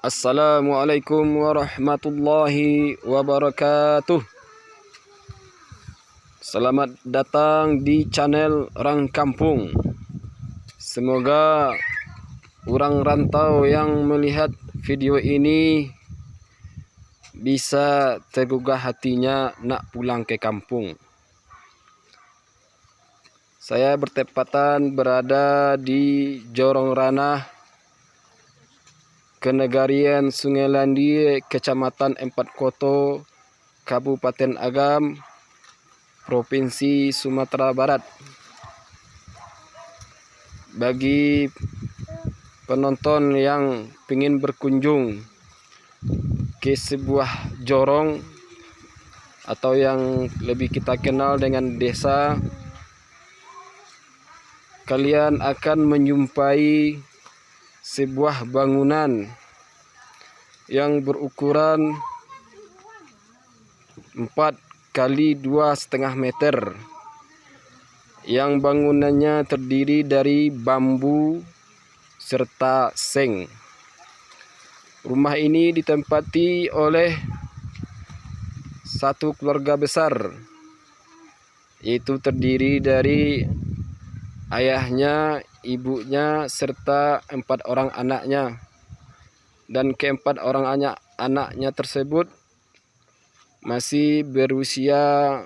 Assalamualaikum warahmatullahi wabarakatuh. Selamat datang di channel Orang Kampung. Semoga orang rantau yang melihat video ini bisa tergugah hatinya nak pulang ke kampung. Saya bertepatan berada di Jorong Ranah, Kenegarian Sungai Landi, Kecamatan Empat Koto, Kabupaten Agam, Provinsi Sumatera Barat. Bagi penonton yang ingin berkunjung ke sebuah jorong atau yang lebih kita kenal dengan desa, kalian akan menjumpai sebuah bangunan yang berukuran 4 kali 2,5 meter, yang bangunannya terdiri dari bambu serta seng. Rumah ini ditempati oleh satu keluarga besar, yaitu terdiri dari ayahnya, ibunya, serta 4 orang anaknya. Dan keempat orang anaknya tersebut masih berusia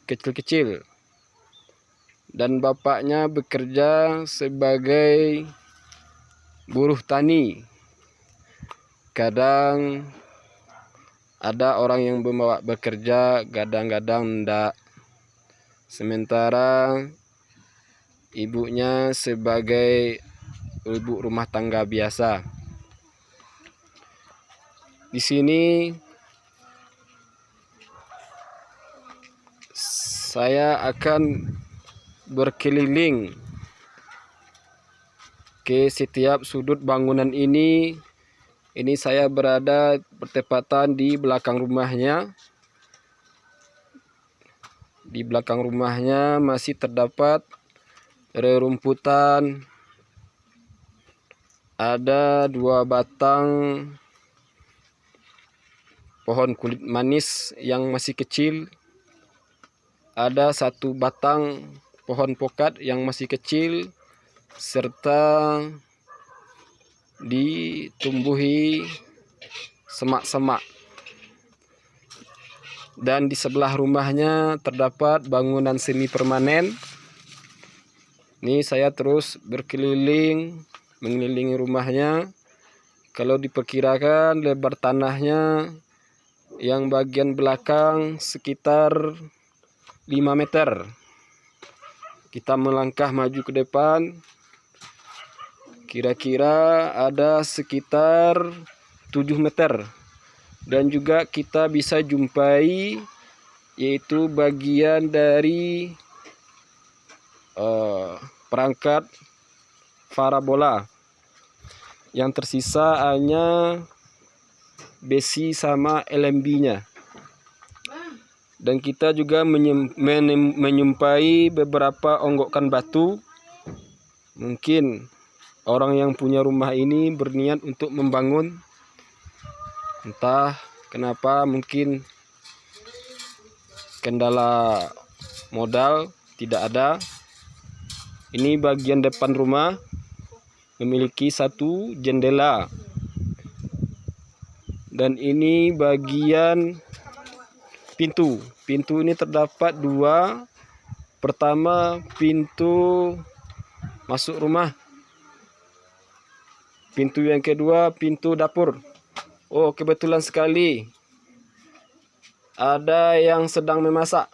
kecil-kecil. Dan bapaknya bekerja sebagai buruh tani. Kadang ada orang yang membawa bekerja, kadang-kadang enggak. Sementara ibunya sebagai ibu rumah tangga biasa. Di sini saya akan berkeliling ke setiap sudut bangunan ini. Ini saya berada bertepatan di belakang rumahnya. Di belakang rumahnya masih terdapat rerumputan. Ada 2 batang pohon kulit manis yang masih kecil. Ada 1 batang pohon pokat yang masih kecil, serta ditumbuhi semak-semak. Dan di sebelah rumahnya terdapat bangunan semi permanen. Ini saya terus berkeliling mengelilingi rumahnya. Kalau diperkirakan lebar tanahnya yang bagian belakang sekitar 5 meter. Kita melangkah maju ke depan, kira-kira ada sekitar 7 meter. Dan juga kita bisa jumpai yaitu bagian dari perangkat parabola. Yang tersisa hanya besi sama LMB-nya. Dan kita juga menyumpai beberapa onggokan batu. Mungkin orang yang punya rumah ini berniat untuk membangun. Entah kenapa, mungkin kendala modal tidak ada. Ini bagian depan rumah memiliki 1 jendela. Dan ini bagian pintu. Pintu ini terdapat 2. Pertama, pintu masuk rumah. Pintu yang kedua, pintu dapur. Oh, kebetulan sekali ada yang sedang memasak.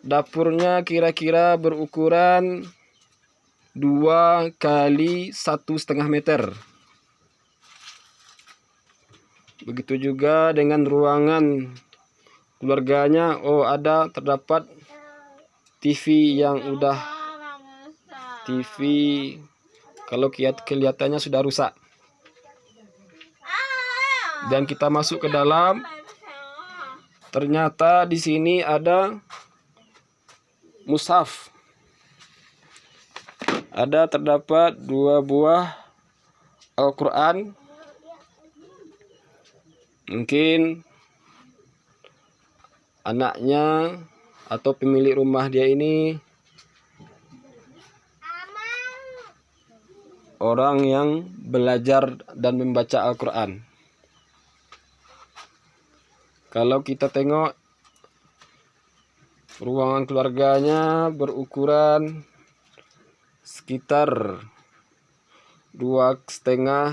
Dapurnya kira-kira berukuran 2 kali 1,5 meter. Begitu juga dengan ruangan keluarganya. Oh, terdapat TV yang TV kalau kelihatannya sudah rusak. Dan kita masuk ke dalam. Ternyata di sini ada mushaf. Terdapat 2 buah Al-Quran Mungkin anaknya atau pemilik rumah dia ini orang yang belajar dan membaca Al-Quran. Kalau kita tengok ruangan keluarganya berukuran sekitar 2,5,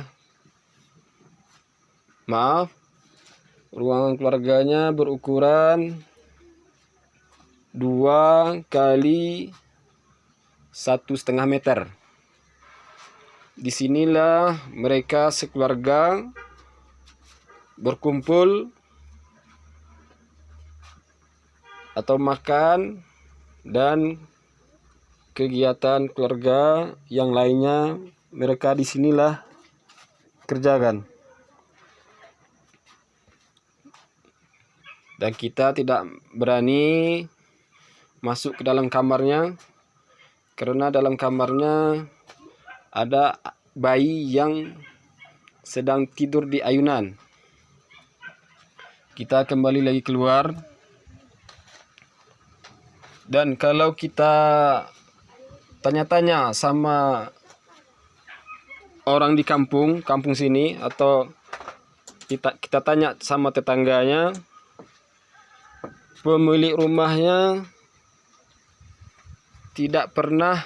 ruangan keluarganya berukuran 2 kali 1,5 meter. Disinilah mereka sekeluarga berkumpul atau makan dan kegiatan keluarga yang lainnya mereka disinilah kerjakan. Dan kita tidak berani masuk ke dalam kamarnya karena dalam kamarnya ada bayi yang sedang tidur di ayunan. Kita kembali lagi keluar. Dan kalau kita tanya-tanya sama orang di kampung sini, atau kita tanya sama tetangganya, pemilik rumahnya tidak pernah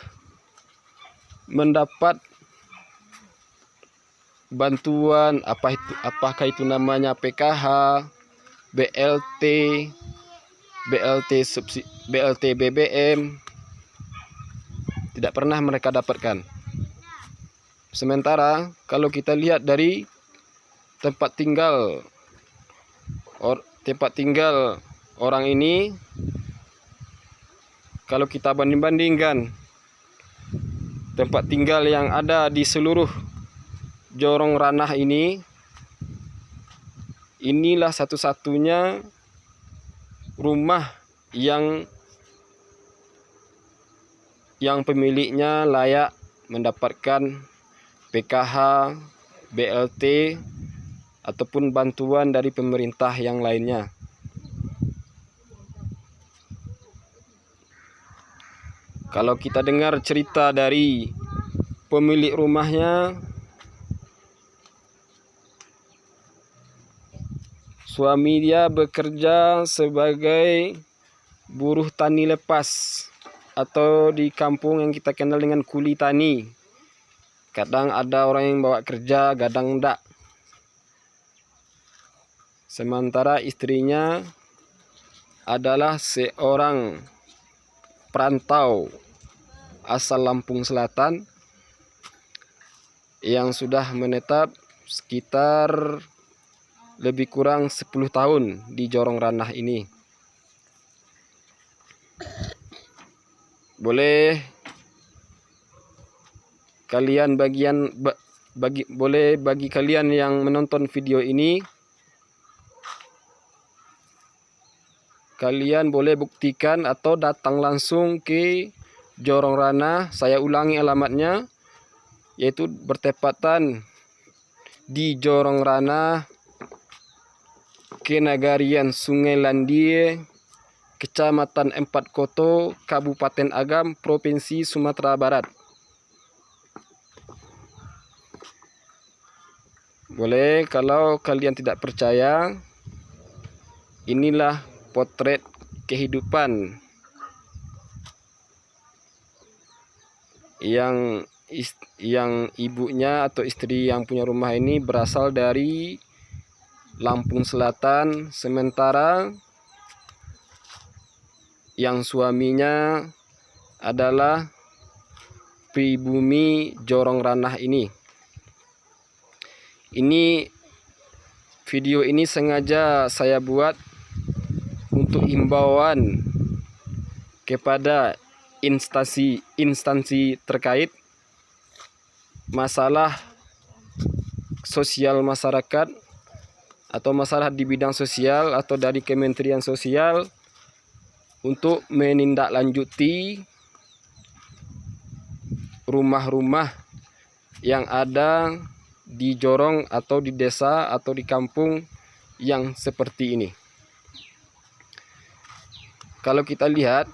mendapat bantuan, apakah itu namanya PKH, BLT, BLT BBM, tidak pernah mereka dapatkan. Sementara kalau kita lihat dari tempat tinggal orang ini, kalau kita bandingkan tempat tinggal yang ada di seluruh Jorong Ranah ini, inilah satu-satunya rumah yang pemiliknya layak mendapatkan PKH, BLT, ataupun bantuan dari pemerintah yang lainnya. Kalau kita dengar cerita dari pemilik rumahnya, suami dia bekerja sebagai buruh tani lepas atau di kampung yang kita kenal dengan kuli tani. Kadang ada orang yang bawa kerja, kadang enggak. Sementara istrinya adalah seorang perantau asal Lampung Selatan yang sudah menetap sekitar lebih kurang 10 tahun di Jorong Ranah ini. Boleh kalian bagi kalian yang menonton video ini, kalian boleh buktikan atau datang langsung ke Jorong Ranah. Saya ulangi alamatnya, yaitu bertepatan di Jorong Ranah, Kenagarian Sungai Landie, Kecamatan Empat Koto, Kabupaten Agam, Provinsi Sumatera Barat. Boleh, kalau kalian tidak percaya, inilah potret kehidupan yang ibunya atau istri yang punya rumah ini berasal dari Lampung Selatan, sementara yang suaminya adalah pribumi Jorong Ranah ini. Video ini sengaja saya buat untuk himbauan kepada instansi terkait masalah sosial masyarakat atau masalah di bidang sosial atau dari Kementerian Sosial untuk menindaklanjuti rumah-rumah yang ada di jorong atau di desa atau di kampung yang seperti ini. Kalau kita lihat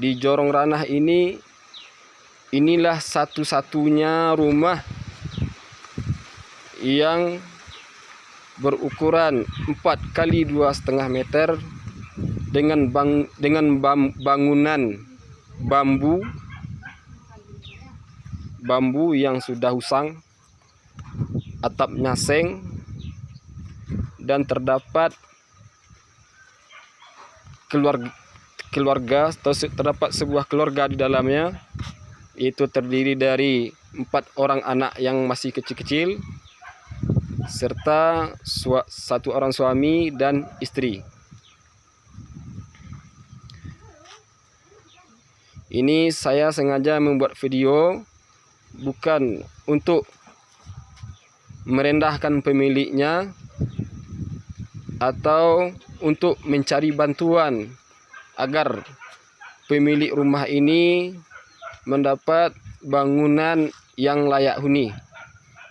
di Jorong Ranah ini, inilah satu-satunya rumah yang berukuran 4 kali 2,5 meter dengan bangunan bambu yang sudah usang, atapnya seng, dan terdapat terdapat sebuah keluarga di dalamnya, itu terdiri dari 4 orang anak yang masih kecil-kecil serta 1 orang suami dan istri. Ini saya sengaja membuat video bukan untuk merendahkan pemiliknya atau untuk mencari bantuan agar pemilik rumah ini mendapat bangunan yang layak huni.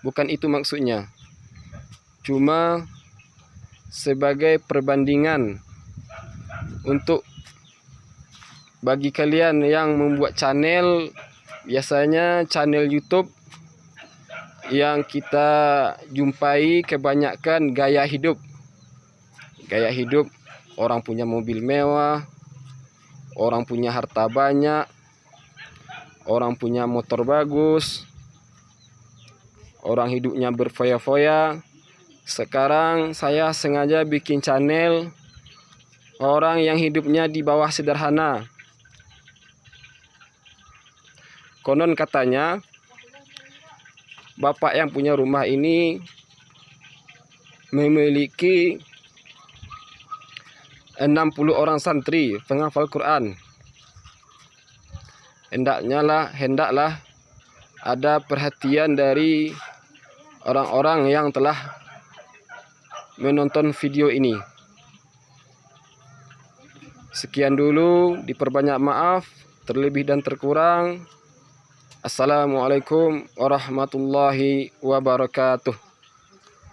Bukan itu maksudnya. Cuma sebagai perbandingan untuk bagi kalian yang membuat channel, biasanya channel YouTube yang kita jumpai kebanyakan gaya hidup orang punya mobil mewah, orang punya harta banyak, orang punya motor bagus, orang hidupnya berfoya-foya. Sekarang saya sengaja bikin channel orang yang hidupnya di bawah sederhana. Konon katanya bapak yang punya rumah ini memiliki 60 orang santri penghafal Quran. Hendaklah ada perhatian dari orang-orang yang telah menonton video ini. Sekian dulu, diperbanyak maaf terlebih dan terkurang. Assalamualaikum warahmatullahi wabarakatuh.